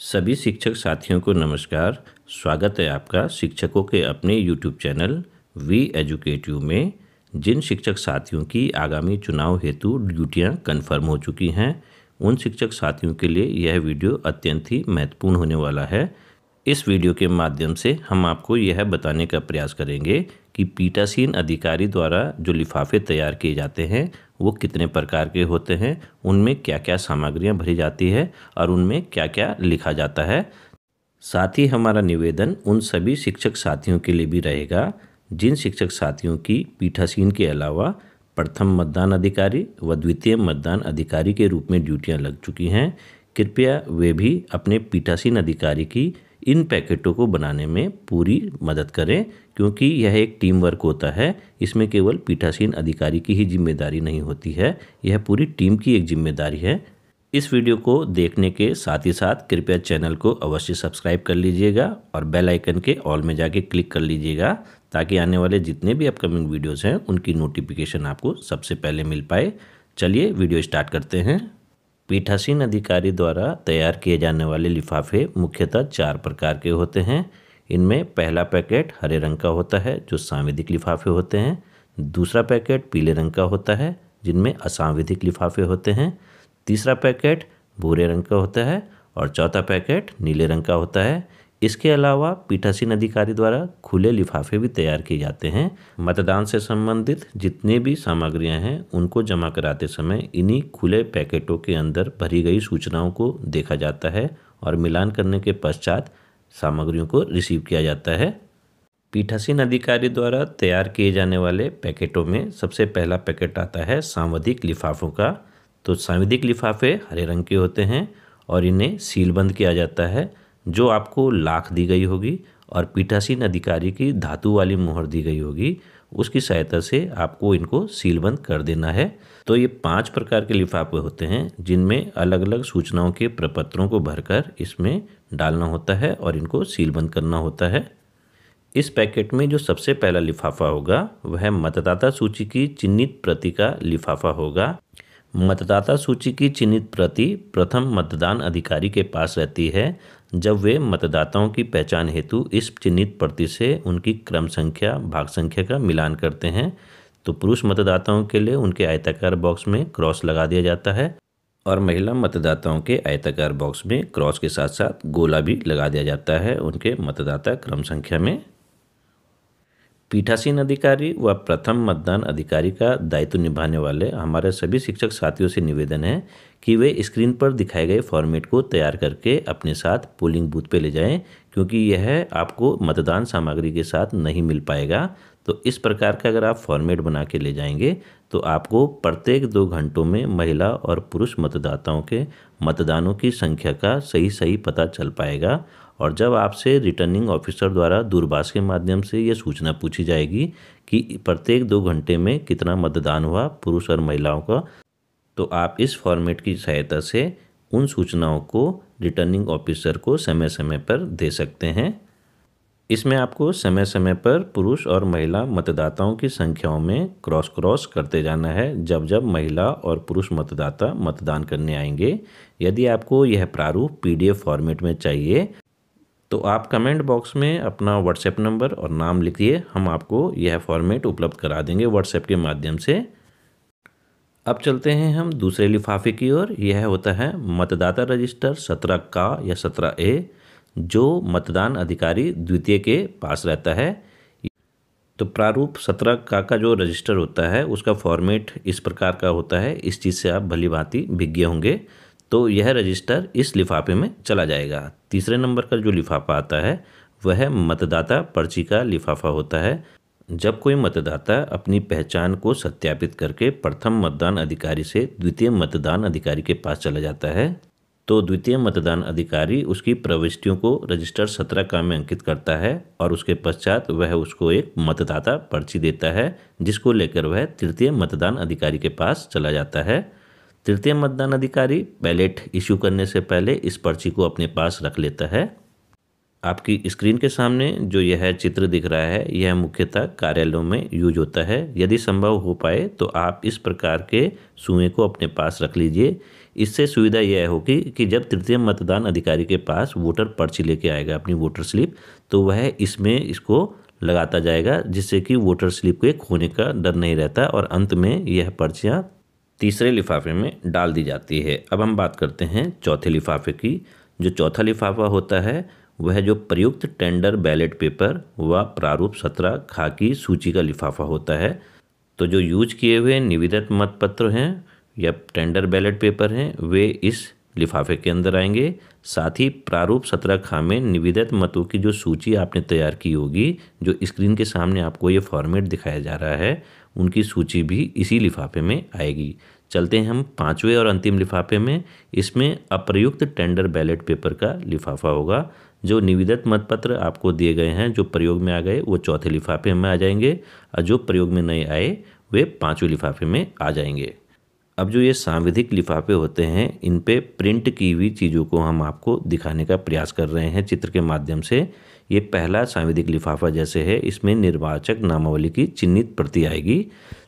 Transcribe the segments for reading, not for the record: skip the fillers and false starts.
सभी शिक्षक साथियों को नमस्कार। स्वागत है आपका शिक्षकों के अपने YouTube channel we educate you में। जिन शिक्षक साथियों की आगामी चुनाव हेतु ड्यूटियां कन्फर्म हो चुकी हैं, उन शिक्षक साथियों के लिए यह वीडियो अत्यंत ही महत्वपूर्ण होने वाला है। इस वीडियो के माध्यम से हम आपको यह बताने का प्रयास करेंगे कि पीठासीन अधिकारी द्वारा जो लिफाफे तैयार किए जाते हैं वो कितने प्रकार के होते हैं, उनमें क्या क्या सामग्रियां भरी जाती है और उनमें क्या क्या लिखा जाता है। साथ ही हमारा निवेदन उन सभी शिक्षक साथियों के लिए भी रहेगा जिन शिक्षक साथियों की पीठासीन के अलावा प्रथम मतदान अधिकारी व द्वितीय मतदान अधिकारी के रूप में ड्यूटियां लग चुकी हैं। कृपया वे भी अपने पीठासीन अधिकारी की इन पैकेटों को बनाने में पूरी मदद करें, क्योंकि यह एक टीम वर्क होता है। इसमें केवल पीठासीन अधिकारी की ही जिम्मेदारी नहीं होती है, यह पूरी टीम की एक जिम्मेदारी है। इस वीडियो को देखने के साथ ही साथ कृपया चैनल को अवश्य सब्सक्राइब कर लीजिएगा और बेल आइकन के ऑल में जाके क्लिक कर लीजिएगा, ताकि आने वाले जितने भी अपकमिंग वीडियोस हैं उनकी नोटिफिकेशन आपको सबसे पहले मिल पाए। चलिए वीडियो स्टार्ट करते हैं। पीठासीन अधिकारी द्वारा तैयार किए जाने वाले लिफाफे मुख्यतः 4 प्रकार के होते हैं। इनमें पहला पैकेट हरे रंग का होता है जो सांविधिक लिफाफे होते हैं। दूसरा पैकेट पीले रंग का होता है जिनमें असांविधिक लिफाफे होते हैं। तीसरा पैकेट भूरे रंग का होता है और चौथा पैकेट नीले रंग का होता है। इसके अलावा पीठासीन अधिकारी द्वारा खुले लिफाफे भी तैयार किए जाते हैं। मतदान से संबंधित जितने भी सामग्रियां हैं उनको जमा कराते समय इन्हीं खुले पैकेटों के अंदर भरी गई सूचनाओं को देखा जाता है और मिलान करने के पश्चात सामग्रियों को रिसीव किया जाता है। पीठासीन अधिकारी द्वारा तैयार किए जाने वाले पैकेटों में सबसे पहला पैकेट आता है सांविधिक लिफाफों का। तो सांविधिक लिफाफे हरे रंग के होते हैं और इन्हें सीलबंद किया जाता है, जो आपको लाख दी गई होगी और पीठासीन अधिकारी की धातु वाली मुहर दी गई होगी, उसकी सहायता से आपको इनको सीलबंद कर देना है। तो ये 5 प्रकार के लिफाफे होते हैं जिनमें अलग अलग सूचनाओं के प्रपत्रों को भरकर इसमें डालना होता है और इनको सीलबंद करना होता है। इस पैकेट में जो सबसे पहला लिफाफा होगा वह मतदाता सूची की चिन्हित प्रति का लिफाफा होगा। मतदाता सूची की चिन्हित प्रति प्रथम मतदान अधिकारी के पास रहती है जब वे मतदाताओं की पहचान हेतु इस चिन्हित प्रति से उनकी क्रम संख्या भाग संख्या का मिलान करते हैं। तो पुरुष मतदाताओं के लिए उनके आयताकार बॉक्स में क्रॉस लगा दिया जाता है और महिला मतदाताओं के आयताकार बॉक्स में क्रॉस के साथ साथ गोला भी लगा दिया जाता है उनके मतदाता क्रम संख्या में। पीठासीन अधिकारी व प्रथम मतदान अधिकारी का दायित्व निभाने वाले हमारे सभी शिक्षक साथियों से निवेदन है कि वे स्क्रीन पर दिखाए गए फॉर्मेट को तैयार करके अपने साथ पोलिंग बूथ पे ले जाएं, क्योंकि यह आपको मतदान सामग्री के साथ नहीं मिल पाएगा। तो इस प्रकार का अगर आप फॉर्मेट बना के ले जाएंगे तो आपको प्रत्येक 2 घंटों में महिला और पुरुष मतदाताओं के मतदानों की संख्या का सही पता चल पाएगा। और जब आपसे रिटर्निंग ऑफिसर द्वारा दूरभाष के माध्यम से यह सूचना पूछी जाएगी कि प्रत्येक 2 घंटे में कितना मतदान हुआ पुरुष और महिलाओं का, तो आप इस फॉर्मेट की सहायता से उन सूचनाओं को रिटर्निंग ऑफिसर को समय समय पर दे सकते हैं। इसमें आपको समय समय पर पुरुष और महिला मतदाताओं की संख्याओं में क्रॉस करते जाना है जब जब महिला और पुरुष मतदाता मतदान करने आएंगे। यदि आपको यह प्रारूप PDF फॉर्मेट में चाहिए तो आप कमेंट बॉक्स में अपना व्हाट्सएप नंबर और नाम लिखिए, हम आपको यह फॉर्मेट उपलब्ध करा देंगे व्हाट्सएप के माध्यम से। अब चलते हैं हम दूसरे लिफाफे की ओर। यह होता है मतदाता रजिस्टर 17 का या 17A, जो मतदान अधिकारी द्वितीय के पास रहता है। तो प्रारूप 17 का जो रजिस्टर होता है उसका फॉर्मेट इस प्रकार का होता है। इस चीज़ से आप भली भांति विज्ञ होंगे। तो यह रजिस्टर इस लिफाफे में चला जाएगा। तीसरे नंबर का जो लिफाफा आता है वह मतदाता पर्ची का लिफाफा होता है। जब कोई मतदाता अपनी पहचान को सत्यापित करके प्रथम मतदान अधिकारी से द्वितीय मतदान अधिकारी के पास चला जाता है, तो द्वितीय मतदान अधिकारी उसकी प्रविष्टियों को रजिस्टर 17 का में अंकित करता है और उसके पश्चात वह उसको एक मतदाता पर्ची देता है, जिसको लेकर वह तृतीय मतदान अधिकारी के पास चला जाता है। तृतीय मतदान अधिकारी बैलेट इश्यू करने से पहले इस पर्ची को अपने पास रख लेता है। आपकी स्क्रीन के सामने जो यह चित्र दिख रहा है यह मुख्यतः कार्यालयों में यूज होता है। यदि संभव हो पाए तो आप इस प्रकार के सुएं को अपने पास रख लीजिए। इससे सुविधा यह होगी कि जब तृतीय मतदान अधिकारी के पास वोटर पर्ची लेके आएगा अपनी वोटर स्लिप, तो वह इसमें इसको लगाता जाएगा, जिससे कि वोटर स्लिप के खोने का डर नहीं रहता और अंत में यह पर्चियाँ तीसरे लिफाफे में डाल दी जाती है। अब हम बात करते हैं चौथे लिफाफे की। जो चौथा लिफाफा होता है वह जो प्रयुक्त टेंडर बैलेट पेपर व प्रारूप 17 खाकी सूची का लिफाफा होता है। तो जो यूज किए हुए निविदित मतपत्र हैं या टेंडर बैलेट पेपर हैं वे इस लिफाफे के अंदर आएंगे। साथ ही प्रारूप 17 खा में निविदित मतों की जो सूची आपने तैयार की होगी, जो स्क्रीन के सामने आपको ये फॉर्मेट दिखाया जा रहा है, उनकी सूची भी इसी लिफाफे में आएगी। चलते हैं हम पांचवें और अंतिम लिफाफे में। इसमें अप्रयुक्त टेंडर बैलेट पेपर का लिफाफा होगा। जो निविदित मतपत्र आपको दिए गए हैं जो प्रयोग में आ गए वो चौथे लिफाफे में आ जाएंगे और जो प्रयोग में नहीं आए वे पांचवें लिफाफे में आ जाएंगे। अब जो ये सांविधिक लिफाफे होते हैं इन पे प्रिंट की हुई चीज़ों को हम आपको दिखाने का प्रयास कर रहे हैं चित्र के माध्यम से। ये पहला सांविधिक लिफाफा जैसे है, इसमें निर्वाचक नामावली की चिन्हित प्रति आएगी।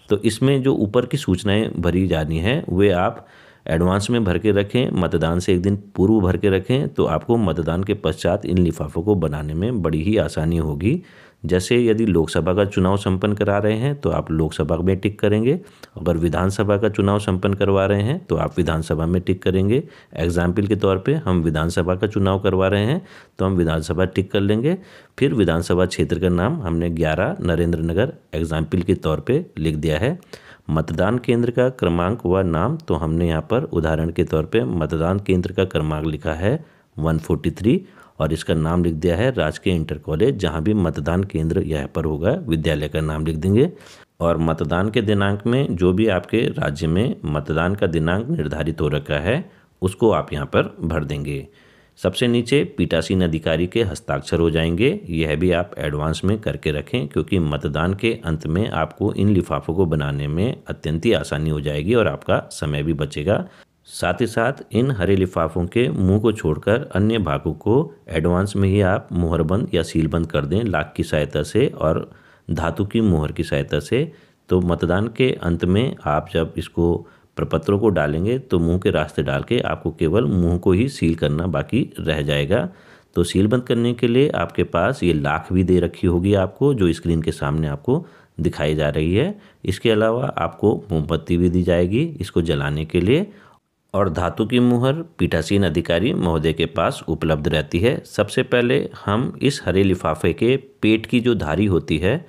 तो इसमें जो ऊपर की सूचनाएं भरी जानी है वे आप एडवांस में भर के रखें, मतदान से एक दिन पूर्व भर के रखें, तो आपको मतदान के पश्चात इन लिफाफों को बनाने में बड़ी ही आसानी होगी। जैसे यदि लोकसभा का चुनाव संपन्न करा रहे हैं तो आप लोकसभा में टिक करेंगे, अगर विधानसभा का चुनाव संपन्न करवा रहे हैं तो आप विधानसभा में टिक करेंगे। एग्जाम्पल के तौर पे हम विधानसभा का चुनाव करवा रहे हैं तो हम विधानसभा टिक कर लेंगे। फिर विधानसभा क्षेत्र का नाम हमने 11 नरेंद्र नगर एग्जाम्पल के तौर पर लिख दिया है। मतदान केंद्र का क्रमांक व नाम तो हमने यहाँ पर उदाहरण के तौर पे मतदान केंद्र का क्रमांक लिखा है 143 और इसका नाम लिख दिया है राजकीय इंटर कॉलेज। जहाँ भी मतदान केंद्र यहाँ पर होगा विद्यालय का नाम लिख देंगे। और मतदान के दिनांक में जो भी आपके राज्य में मतदान का दिनांक निर्धारित हो रखा है उसको आप यहाँ पर भर देंगे। सबसे नीचे पीठासीन अधिकारी के हस्ताक्षर हो जाएंगे। यह भी आप एडवांस में करके रखें क्योंकि मतदान के अंत में आपको इन लिफाफों को बनाने में अत्यंत ही आसानी हो जाएगी और आपका समय भी बचेगा। साथ ही साथ इन हरे लिफाफों के मुंह को छोड़कर अन्य भागों को एडवांस में ही आप मुहरबंद या सीलबंद कर दें लाख की सहायता से और धातु की मुहर की सहायता से। तो मतदान के अंत में आप जब इसको प्रपत्रों को डालेंगे तो मुंह के रास्ते डाल के आपको केवल मुंह को ही सील करना बाकी रह जाएगा। तो सीलबंद करने के लिए आपके पास ये लाख भी दे रखी होगी आपको, जो स्क्रीन के सामने आपको दिखाई जा रही है। इसके अलावा आपको मोमबत्ती भी दी जाएगी इसको जलाने के लिए और धातु की मुहर पीठासीन अधिकारी महोदय के पास उपलब्ध रहती है। सबसे पहले हम इस हरे लिफाफे के पेट की जो धारी होती है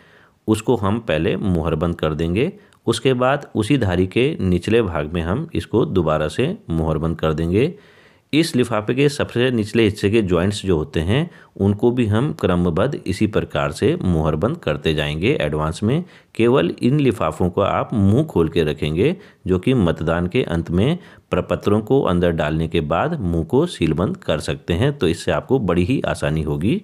उसको हम पहले मुहरबंद कर देंगे। उसके बाद उसी धारी के निचले भाग में हम इसको दोबारा से मुहरबंद कर देंगे। इस लिफाफे के सबसे निचले हिस्से के जॉइंट्स जो होते हैं उनको भी हम क्रमबद्ध इसी प्रकार से मुहरबंद करते जाएंगे एडवांस में। केवल इन लिफाफों को आप मुंह खोल के रखेंगे जो कि मतदान के अंत में प्रपत्रों को अंदर डालने के बाद मुंह को सीलबंद कर सकते हैं। तो इससे आपको बड़ी ही आसानी होगी।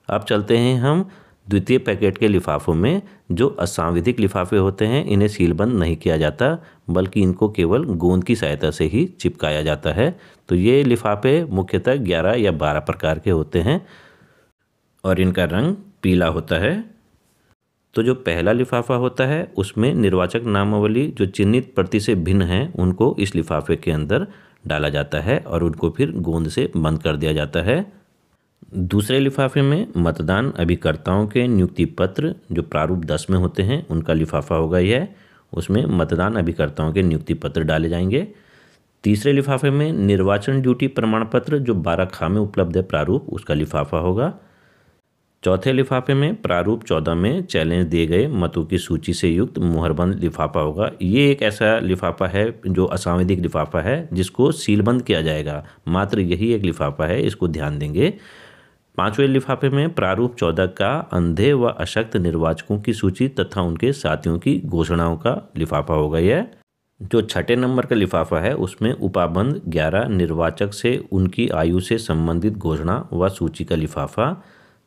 अब चलते हैं हम द्वितीय पैकेट के लिफाफों में। जो असांविधिक लिफाफे होते हैं इन्हें सीलबंद नहीं किया जाता बल्कि इनको केवल गोंद की सहायता से ही चिपकाया जाता है। तो ये लिफाफे मुख्यतः 11 या 12 प्रकार के होते हैं और इनका रंग पीला होता है। तो जो पहला लिफाफा होता है उसमें निर्वाचक नामावली जो चिन्हित प्रति से भिन्न है उनको इस लिफाफे के अंदर डाला जाता है और उनको फिर गोंद से बंद कर दिया जाता है। दूसरे लिफाफे में मतदान अभिकर्ताओं के नियुक्ति पत्र जो प्रारूप 10 में होते हैं उनका लिफाफा होगा यह। उसमें मतदान अभिकर्ताओं के नियुक्ति पत्र डाले जाएंगे। तीसरे लिफाफे में निर्वाचन ड्यूटी प्रमाण पत्र जो 12 खा में उपलब्ध है प्रारूप, उसका लिफाफा होगा। चौथे लिफाफे में प्रारूप 14 में चैलेंज दिए गए मतों की सूची से युक्त मुहरबंद लिफाफा होगा। ये एक ऐसा लिफाफा है जो असांविधिक लिफाफा है जिसको सीलबंद किया जाएगा। मात्र यही एक लिफाफा है, इसको ध्यान देंगे। पांचवें लिफाफे में प्रारूप 14 का अंधे व अशक्त निर्वाचकों की सूची तथा उनके साथियों की घोषणाओं का लिफाफा होगा यह। जो छठे नंबर का लिफाफा है उसमें उपाबंध 11 निर्वाचक से उनकी आयु से संबंधित घोषणा व सूची का लिफाफा।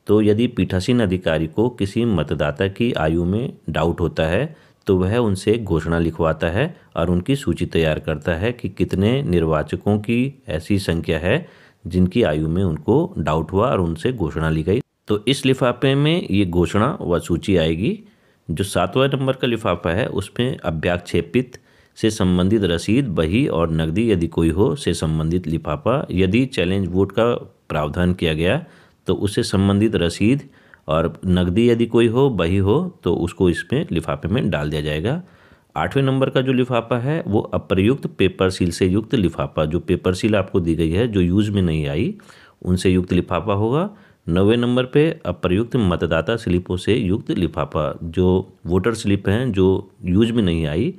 तो यदि पीठासीन अधिकारी को किसी मतदाता की आयु में डाउट होता है तो वह उनसे घोषणा लिखवाता है और उनकी सूची तैयार करता है कि कितने निर्वाचकों की ऐसी संख्या है जिनकी आयु में उनको डाउट हुआ और उनसे घोषणा ली गई। तो इस लिफाफे में ये घोषणा व सूची आएगी। जो 7वां नंबर का लिफाफा है उसमें अव्याक्षेपित से संबंधित रसीद, बही और नकदी यदि कोई हो से संबंधित लिफाफा। यदि चैलेंज वोट का प्रावधान किया गया तो उससे संबंधित रसीद और नकदी यदि कोई हो, बही हो, तो उसको इसमें लिफाफे में डाल दिया जाएगा। 8वें नंबर का जो लिफाफा है वो अप्रयुक्त पेपर सील से युक्त लिफाफा, जो पेपर सील आपको दी गई है जो यूज में नहीं आई उनसे युक्त लिफाफा होगा। 9वें नंबर पे अप्रयुक्त मतदाता स्लिपों से युक्त लिफाफा, जो वोटर स्लिप हैं जो यूज में नहीं आई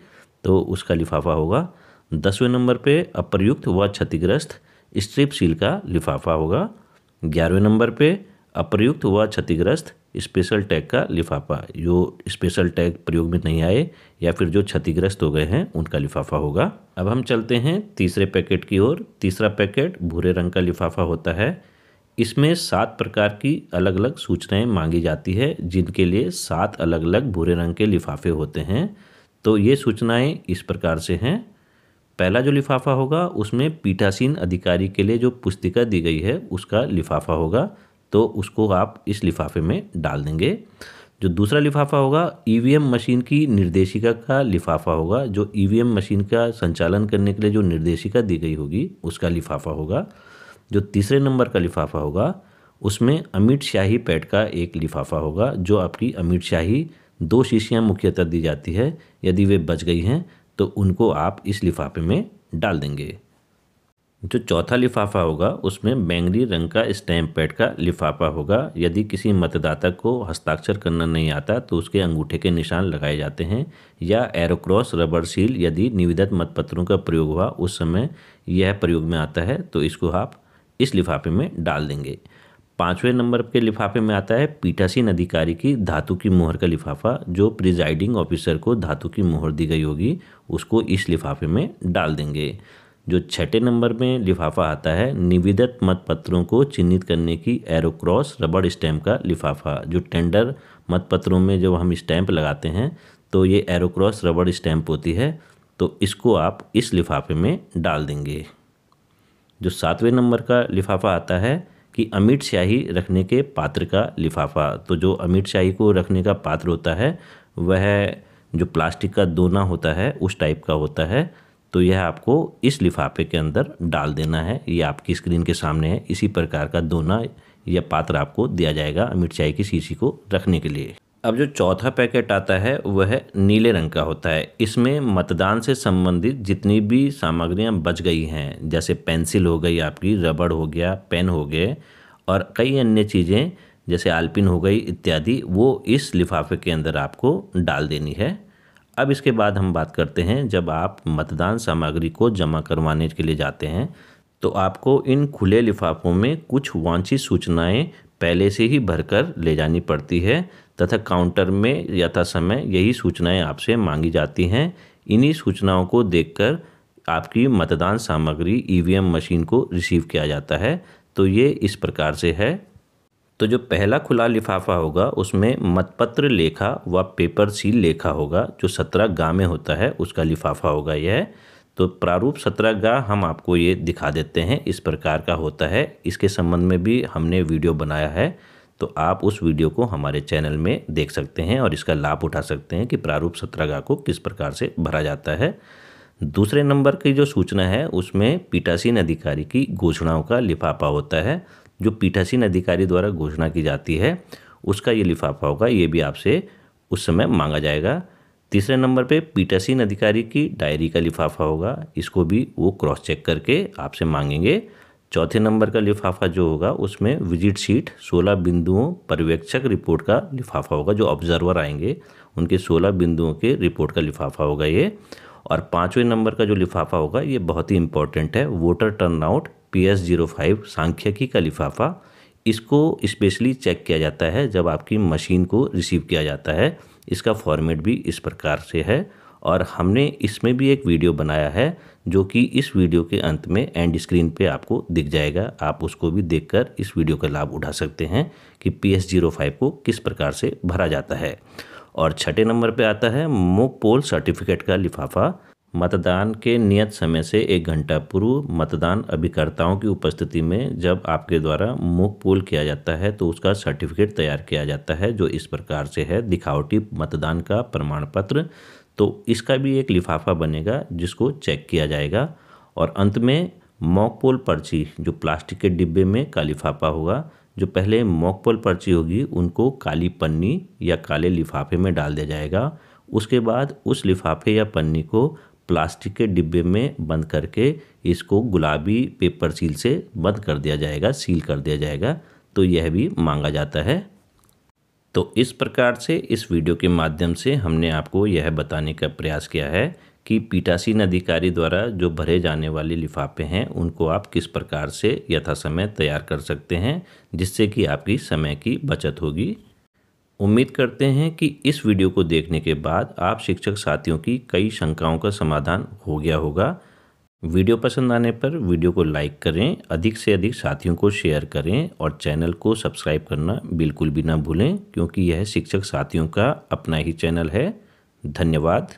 तो उसका लिफाफा होगा। 10वें नंबर पे अप्रयुक्त व क्षतिग्रस्त स्ट्रिप सील का लिफाफा होगा। 11वें नंबर पे अप्रयुक्त व क्षतिग्रस्त स्पेशल टैग का लिफाफा, जो स्पेशल टैग प्रयोग में नहीं आए या फिर जो क्षतिग्रस्त हो गए हैं उनका लिफाफा होगा। अब हम चलते हैं तीसरे पैकेट की ओर। तीसरा पैकेट भूरे रंग का लिफाफा होता है। इसमें 7 प्रकार की अलग अलग सूचनाएं मांगी जाती है, जिनके लिए 7 अलग अलग भूरे रंग के लिफाफे होते हैं। तो ये सूचनाएं इस प्रकार से हैं। पहला जो लिफाफा होगा उसमें पीठासीन अधिकारी के लिए जो पुस्तिका दी गई है उसका लिफाफा होगा, तो उसको आप इस लिफाफे में डाल देंगे। जो दूसरा लिफाफा होगा ईवीएम मशीन की निर्देशिका का लिफाफा होगा, जो ईवीएम मशीन का संचालन करने के लिए जो निर्देशिका दी गई होगी उसका लिफाफा होगा। जो तीसरे नंबर का लिफाफा होगा उसमें अमिट शाही पैड का एक लिफाफा होगा, जो आपकी अमिट शाही 2 शीशियाँ मुख्यतः दी जाती है, यदि वे बच गई हैं तो उनको आप इस लिफाफे में डाल देंगे। जो चौथा लिफाफा होगा उसमें बैंगनी रंग का स्टैम्प पैड का लिफाफा होगा। यदि किसी मतदाता को हस्ताक्षर करना नहीं आता तो उसके अंगूठे के निशान लगाए जाते हैं, या एरोक्रॉस रबर सील यदि निविदा मतपत्रों का प्रयोग हुआ उस समय यह प्रयोग में आता है तो इसको आप इस लिफाफे में डाल देंगे। 5वें नंबर के लिफाफे में आता है पीठासीन अधिकारी की धातु की मोहर का लिफाफा, जो प्रिजाइडिंग ऑफिसर को धातु की मोहर दी गई होगी उसको इस लिफाफे में डाल देंगे। जो 6ठे नंबर में लिफाफा आता है निविदा मतपत्रों को चिन्हित करने की एरोक्रॉस रबड़ स्टैम्प का लिफाफा, जो टेंडर मतपत्रों में जब हम स्टैम्प लगाते हैं तो ये एरोक्रॉस रबड़ स्टैम्प होती है, तो इसको आप इस लिफाफे में डाल देंगे। जो 7वें नंबर का लिफाफा आता है कि अमिट स्याही रखने के पात्र का लिफाफा, तो जो अमिट स्याही को रखने का पात्र होता है वह जो प्लास्टिक का दोना होता है उस टाइप का होता है, तो यह आपको इस लिफाफे के अंदर डाल देना है। ये आपकी स्क्रीन के सामने है, इसी प्रकार का दोना या पात्र आपको दिया जाएगा अमिट स्याही की शीशी को रखने के लिए। अब जो चौथा पैकेट आता है वह नीले रंग का होता है। इसमें मतदान से संबंधित जितनी भी सामग्रियां बच गई हैं, जैसे पेंसिल हो गई आपकी, रबड़ हो गया, पेन हो गए और कई अन्य चीज़ें जैसे आलपिन हो गई इत्यादि, वो इस लिफाफे के अंदर आपको डाल देनी है। अब इसके बाद हम बात करते हैं जब आप मतदान सामग्री को जमा करवाने के लिए जाते हैं तो आपको इन खुले लिफाफों में कुछ वांछित सूचनाएं पहले से ही भरकर ले जानी पड़ती है तथा काउंटर में यथा समय यही सूचनाएं आपसे मांगी जाती हैं। इन्हीं सूचनाओं को देखकर आपकी मतदान सामग्री ईवीएम मशीन को रिसीव किया जाता है। तो ये इस प्रकार से है। तो जो पहला खुला लिफाफा होगा उसमें मतपत्र लेखा व पेपर सील लेखा होगा, जो 17 में होता है उसका लिफाफा होगा यह। तो प्रारूप 17 हम आपको ये दिखा देते हैं, इस प्रकार का होता है। इसके संबंध में भी हमने वीडियो बनाया है, तो आप उस वीडियो को हमारे चैनल में देख सकते हैं और इसका लाभ उठा सकते हैं कि प्रारूप 17 को किस प्रकार से भरा जाता है। दूसरे नंबर की जो सूचना है उसमें पीठासीन अधिकारी की घोषणाओं का लिफाफा होता है। जो पीठासीन अधिकारी द्वारा घोषणा की जाती है उसका ये लिफाफा होगा, ये भी आपसे उस समय मांगा जाएगा। तीसरे नंबर पे पीठासीन अधिकारी की डायरी का लिफाफा होगा, इसको भी वो क्रॉस चेक करके आपसे मांगेंगे। चौथे नंबर का लिफाफा जो होगा उसमें विजिट शीट 16 बिंदुओं पर्यवेक्षक रिपोर्ट का लिफाफा होगा, जो ऑब्जर्वर आएंगे उनके 16 बिंदुओं के रिपोर्ट का लिफाफा होगा ये। और 5वें नंबर का जो लिफाफा होगा ये बहुत ही इंपॉर्टेंट है, वोटर टर्नआउट PS05 सांख्यिकी का लिफाफा। इसको स्पेशली चेक किया जाता है जब आपकी मशीन को रिसीव किया जाता है। इसका फॉर्मेट भी इस प्रकार से है और हमने इसमें भी एक वीडियो बनाया है जो कि इस वीडियो के अंत में एंड स्क्रीन पे आपको दिख जाएगा। आप उसको भी देखकर इस वीडियो का लाभ उठा सकते हैं कि PS05 को किस प्रकार से भरा जाता है। और 6ठे नंबर पे आता है मॉक पोल सर्टिफिकेट का लिफाफा। मतदान के नियत समय से 1 घंटा पूर्व मतदान अभिकर्ताओं की उपस्थिति में जब आपके द्वारा मॉक पोल किया जाता है तो उसका सर्टिफिकेट तैयार किया जाता है, जो इस प्रकार से है, दिखावटी मतदान का प्रमाण पत्र। तो इसका भी एक लिफाफा बनेगा जिसको चेक किया जाएगा। और अंत में मॉक पोल पर्ची जो प्लास्टिक के डिब्बे में का लिफाफा होगा, जो पहले मॉक पोल पर्ची होगी उनको काली पन्नी या काले लिफाफे में डाल दिया जाएगा। उसके बाद उस लिफाफे या पन्नी को प्लास्टिक के डिब्बे में बंद करके इसको गुलाबी पेपर सील से बंद कर दिया जाएगा, सील कर दिया जाएगा। तो यह भी मांगा जाता है। तो इस प्रकार से इस वीडियो के माध्यम से हमने आपको यह बताने का प्रयास किया है कि पीठासीन अधिकारी द्वारा जो भरे जाने वाले लिफाफे हैं उनको आप किस प्रकार से यथासमय तैयार कर सकते हैं, जिससे कि आपकी समय की बचत होगी। उम्मीद करते हैं कि इस वीडियो को देखने के बाद आप शिक्षक साथियों की कई शंकाओं का समाधान हो गया होगा। वीडियो पसंद आने पर वीडियो को लाइक करें, अधिक से अधिक साथियों को शेयर करें और चैनल को सब्सक्राइब करना बिल्कुल भी ना भूलें, क्योंकि यह शिक्षक साथियों का अपना ही चैनल है। धन्यवाद।